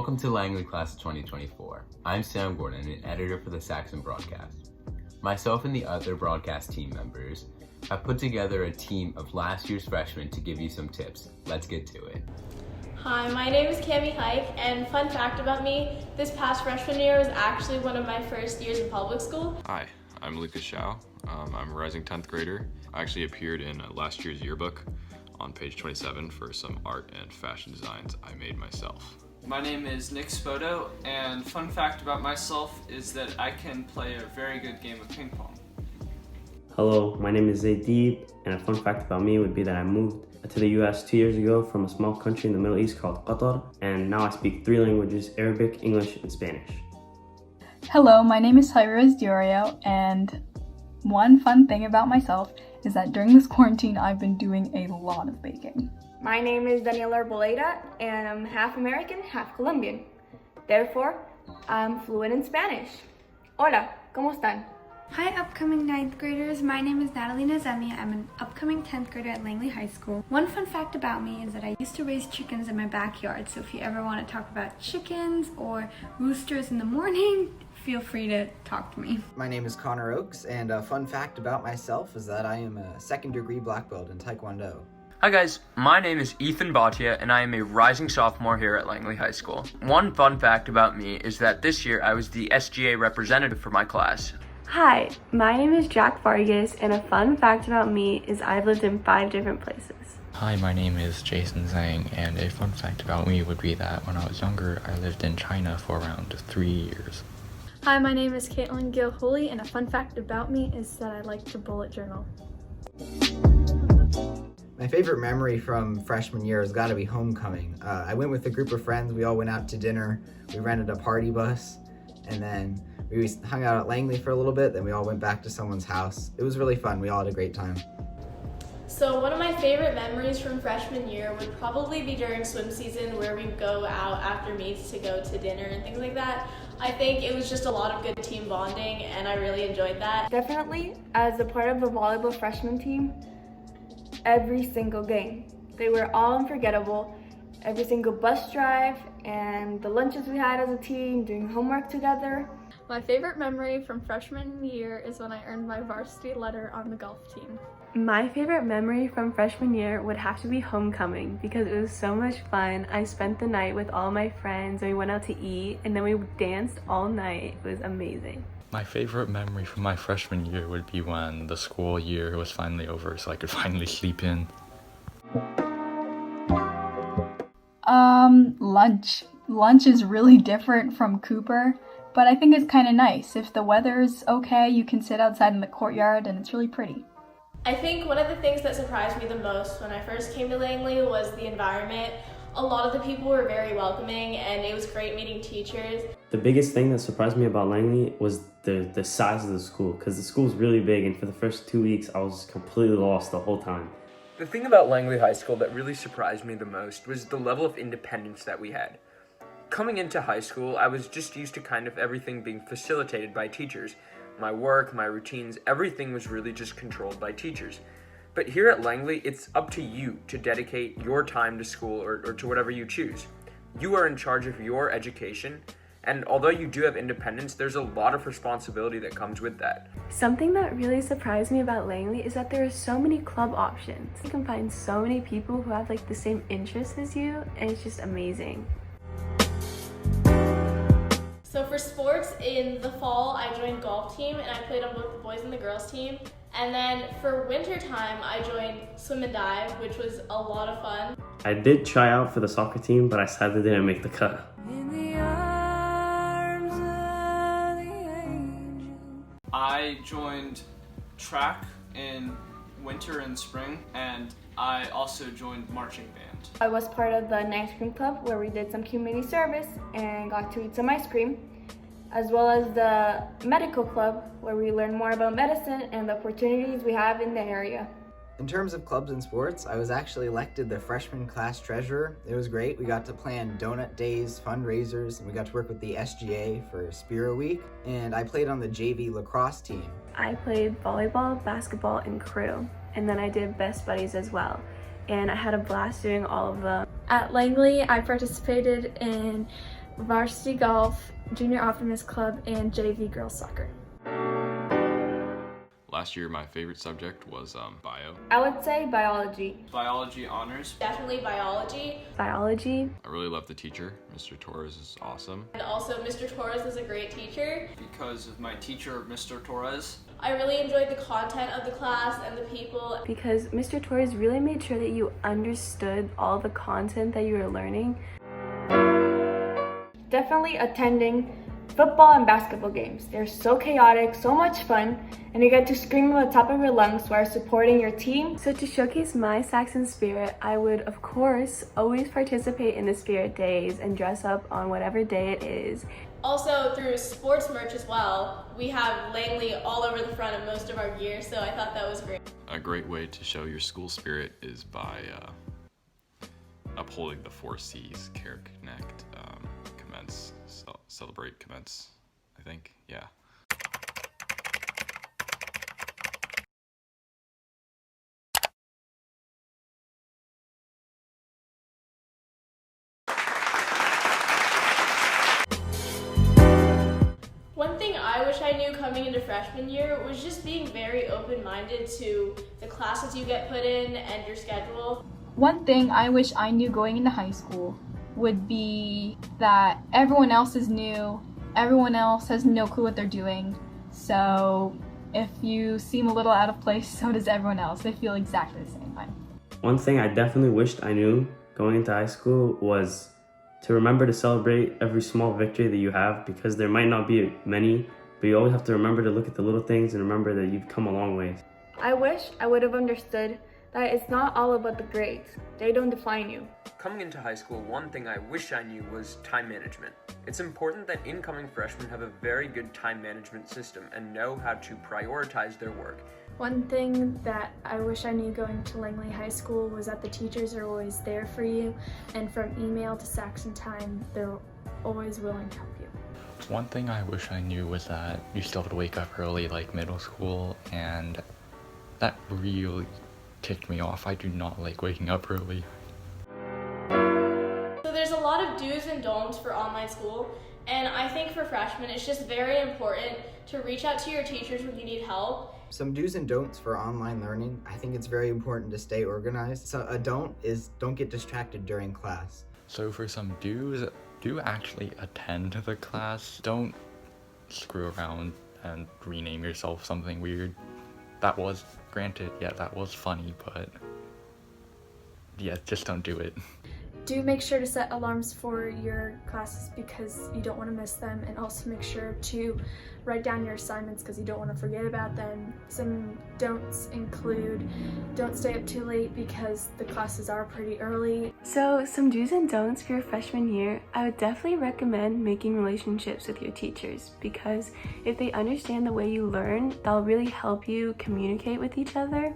Welcome to Langley Class of 2024. I'm Sam Gordon, an editor for the Saxon Broadcast. Myself and the other broadcast team members have put together a team of last year's freshmen to give you some tips. Let's get to it. Hi, my name is Cami Hike, and fun fact about me, this past freshman year was actually one of my first years in public school. Hi, I'm Lucas Shao. I'm a rising 10th grader. I actually appeared in last year's yearbook on page 27 for some art and fashion designs I made myself. My name is Nick Spoto, and fun fact about myself is that I can play a very good game of ping pong. Hello, my name is Zaydib, and a fun fact about me would be that I moved to the US 2 years ago from a small country in the Middle East called Qatar, and now I speak 3 languages: Arabic, English, and Spanish. Hello, my name is Tyra Diorio, and one fun thing about myself is that during this quarantine, I've been doing a lot of baking. My name is Daniela Arboleda, and I'm half American, half Colombian. Therefore, I'm fluent in Spanish. Hola, ¿cómo están? Hi upcoming 9th graders, my name is Natalie Nazemi. I'm an upcoming 10th grader at Langley High School. One fun fact about me is that I used to raise chickens in my backyard, so if you ever want to talk about chickens or roosters in the morning, feel free to talk to me. My name is Connor Oakes, and a fun fact about myself is that I am a 2nd degree black belt in Taekwondo. Hi guys, my name is Ethan Bhatia and I am a rising sophomore here at Langley High School. One fun fact about me is that this year I was the SGA representative for my class. Hi, my name is Jack Vargas, and a fun fact about me is I've lived in 5 different places. Hi, my name is Jason Zhang, and a fun fact about me would be that when I was younger, I lived in China for around 3 years. Hi, my name is Caitlin Gil-Hooley, and a fun fact about me is that I like to bullet journal. My favorite memory from freshman year has got to be homecoming. I went with a group of friends. We all went out to dinner. We rented a party bus, and then we hung out at Langley for a little bit. Then we all went back to someone's house. It was really fun. We all had a great time. So one of my favorite memories from freshman year would probably be during swim season, where we'd go out after meets to go to dinner and things like that. I think it was just a lot of good team bonding, and I really enjoyed that. Definitely, as a part of the volleyball freshman team, every single game. They were all unforgettable. Every single bus drive and the lunches we had as a team, doing homework together. My favorite memory from freshman year is when I earned my varsity letter on the golf team. My favorite memory from freshman year would have to be homecoming because it was so much fun. I spent the night with all my friends and we went out to eat and then we danced all night. It was amazing. My favorite memory from my freshman year would be when the school year was finally over so I could finally sleep in. Lunch. Lunch is really different from Cooper, but I think it's kind of nice. If the weather's okay, you can sit outside in the courtyard and it's really pretty. I think one of the things that surprised me the most when I first came to Langley was the environment. A lot of the people were very welcoming, and it was great meeting teachers. The biggest thing that surprised me about Langley was the size of the school, because the school is really big, and for the first 2 weeks, I was completely lost the whole time. The thing about Langley High School that really surprised me the most was the level of independence that we had. Coming into high school, I was just used to kind of everything being facilitated by teachers. My work, my routines, everything was really just controlled by teachers. But here at Langley, it's up to you to dedicate your time to school or to whatever you choose. You are in charge of your education, and although you do have independence, there's a lot of responsibility that comes with that. Something that really surprised me about Langley is that there are so many club options. You can find so many people who have like the same interests as you, and it's just amazing. So for sports, in the fall, I joined golf team, and I played on both the boys and the girls team. And then for winter time, I joined swim and dive, which was a lot of fun. I did try out for the soccer team, but I sadly didn't make the cut. I joined track in winter and spring, and I also joined marching band. I was part of the ice cream club where we did some community service and got to eat some ice cream, as well as the medical club where we learn more about medicine and the opportunities we have in the area. In terms of clubs and sports, I was actually elected the freshman class treasurer. It was great. We got to plan donut days, fundraisers, and we got to work with the SGA for Spiro Week. And I played on the JV lacrosse team. I played volleyball, basketball, and crew, and then I did best buddies as well. And I had a blast doing all of them. At Langley, I participated in varsity golf, junior optimist club, and JV girls soccer. Last year, my favorite subject was bio. I would say biology. Biology honors. Definitely biology. Biology. I really love the teacher. Mr. Torres is awesome. And also Mr. Torres is a great teacher. Because of my teacher, Mr. Torres. I really enjoyed the content of the class and the people. Because Mr. Torres really made sure that you understood all the content that you were learning. Definitely attending football and basketball games. They're so chaotic, so much fun, and you get to scream at the top of your lungs while supporting your team. So to showcase my Saxon spirit, I would of course always participate in the spirit days and dress up on whatever day it is. Also through sports merch as well, we have Langley all over the front of most of our gear, so I thought that was great. A great way to show your school spirit is by upholding the 4 C's: care, connect, commence, celebrate, commence, I think, yeah. One thing I wish I knew coming into freshman year was just being very open-minded to the classes you get put in and your schedule. One thing I wish I knew going into high school would be that everyone else is new, everyone else has no clue what they're doing, so if you seem a little out of place, so does everyone else. They feel exactly the same way. One thing I definitely wished I knew going into high school was to remember to celebrate every small victory that you have, because there might not be many, but you always have to remember to look at the little things and remember that you've come a long way. I wish I would have understood that it's not all about the grades. They don't define you. Coming into high school, one thing I wish I knew was time management. It's important that incoming freshmen have a very good time management system and know how to prioritize their work. One thing that I wish I knew going to Langley High School was that the teachers are always there for you, and from email to Saxon time, they're always willing to help you. One thing I wish I knew was that you still have to wake up early like middle school, and that really ticked me off. I do not like waking up early. So there's a lot of do's and don'ts for online school, and I think for freshmen it's just very important to reach out to your teachers when you need help. Some do's and don'ts for online learning. I think it's very important to stay organized. So a don't is don't get distracted during class. So for some do's, do actually attend the class. Don't screw around and rename yourself something weird. That was, granted, yeah, that was funny, but yeah, just don't do it. Do make sure to set alarms for your classes because you don't want to miss them, and also make sure to write down your assignments because you don't want to forget about them. Some don'ts include don't stay up too late because the classes are pretty early. So some do's and don'ts for your freshman year, I would definitely recommend making relationships with your teachers, because if they understand the way you learn, that'll really help you communicate with each other.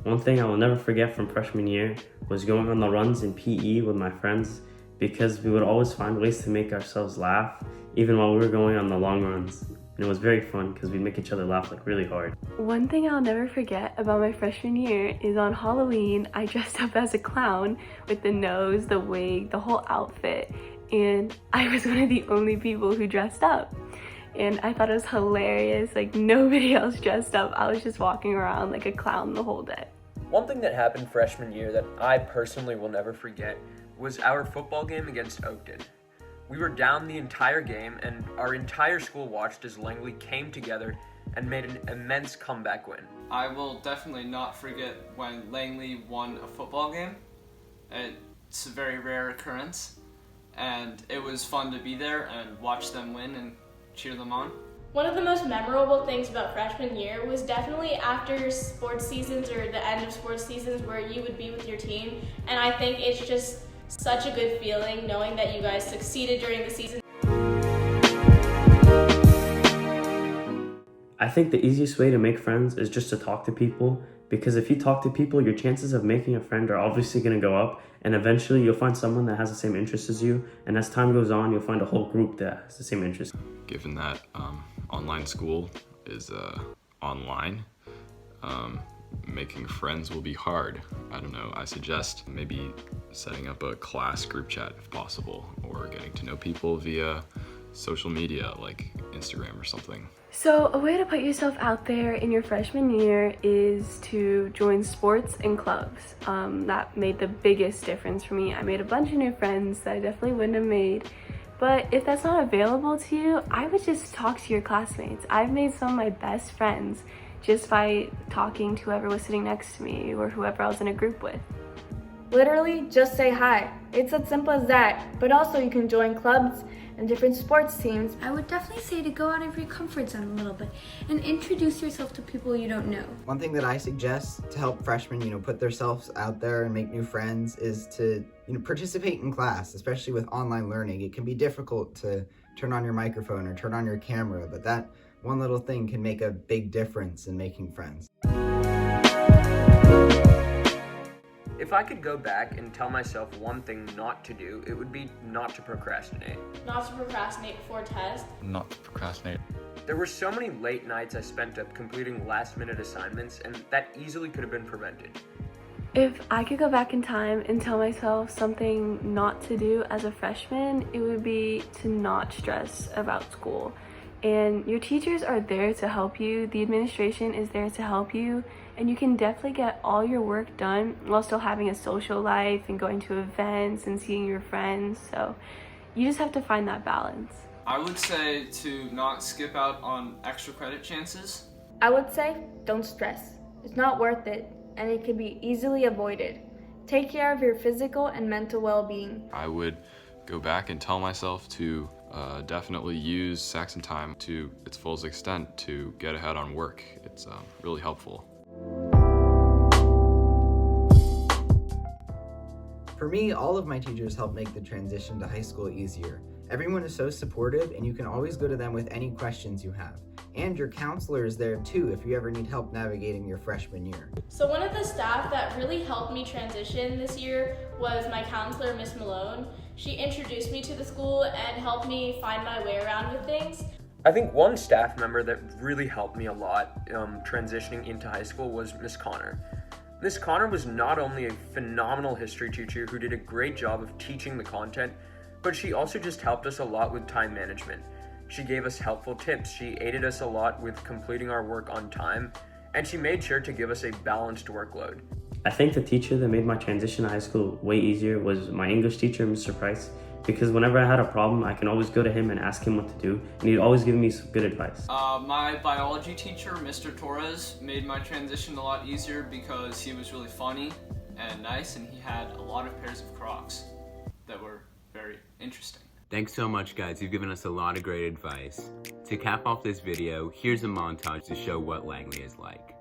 One thing I will never forget from freshman year was going on the runs in PE with my friends, because we would always find ways to make ourselves laugh even while we were going on the long runs. And it was very fun because we'd make each other laugh like really hard. One thing I'll never forget about my freshman year is on Halloween, I dressed up as a clown with the nose, the wig, the whole outfit, and I was one of the only people who dressed up. And I thought it was hilarious, like nobody else dressed up. I was just walking around like a clown the whole day. One thing that happened freshman year that I personally will never forget was our football game against Oakton. We were down the entire game, and our entire school watched as Langley came together and made an immense comeback win. I will definitely not forget when Langley won a football game. It's a very rare occurrence, and it was fun to be there and watch them win and cheer them on. One of the most memorable things about freshman year was definitely after sports seasons or the end of sports seasons where you would be with your team, and I think it's just such a good feeling knowing that you guys succeeded during the season. I think the easiest way to make friends is just to talk to people, because if you talk to people, your chances of making a friend are obviously going to go up, and eventually you'll find someone that has the same interests as you, and as time goes on, you'll find a whole group that has the same interests. Given that online school is online, making friends will be hard. I don't know, I suggest maybe setting up a class group chat if possible, or getting to know people via social media like Instagram or something. So a way to put yourself out there in your freshman year is to join sports and clubs. That made the biggest difference for me. I made a bunch of new friends that I definitely wouldn't have made. But if that's not available to you, I would just talk to your classmates. I've made some of my best friends just by talking to whoever was sitting next to me or whoever I was in a group with. Literally, just say hi. It's as simple as that. But also you can join clubs and different sports teams. I would definitely say to go out of your comfort zone a little bit and introduce yourself to people you don't know. One thing that I suggest to help freshmen, put themselves out there and make new friends is to, participate in class, especially with online learning. It can be difficult to turn on your microphone or turn on your camera, but that one little thing can make a big difference in making friends. If I could go back and tell myself one thing not to do, it would be not to procrastinate. Not to procrastinate before tests. Not to procrastinate. There were so many late nights I spent up completing last-minute assignments, and that easily could have been prevented. If I could go back in time and tell myself something not to do as a freshman, it would be to not stress about school. And your teachers are there to help you, the administration is there to help you, and you can definitely get all your work done while still having a social life and going to events and seeing your friends. So you just have to find that balance. I would say to not skip out on extra credit chances. I would say don't stress. It's not worth it, and it can be easily avoided. Take care of your physical and mental well-being. I would go back and tell myself to definitely use Saxon time to its fullest extent to get ahead on work. It's really helpful. For me, all of my teachers helped make the transition to high school easier. Everyone is so supportive, and you can always go to them with any questions you have. And your counselor is there too if you ever need help navigating your freshman year. So one of the staff that really helped me transition this year was my counselor, Miss Malone. She introduced me to the school and helped me find my way around with things. I think one staff member that really helped me a lot transitioning into high school was Miss Connor. Miss Connor was not only a phenomenal history teacher who did a great job of teaching the content, but she also just helped us a lot with time management. She gave us helpful tips, she aided us a lot with completing our work on time, and she made sure to give us a balanced workload. I think the teacher that made my transition to high school way easier was my English teacher, Mr. Price, because whenever I had a problem, I can always go to him and ask him what to do, and he'd always give me some good advice. My biology teacher, Mr. Torres, made my transition a lot easier because he was really funny and nice, and he had a lot of pairs of Crocs that were very interesting. Thanks so much, guys. You've given us a lot of great advice. To cap off this video, here's a montage to show what Langley is like.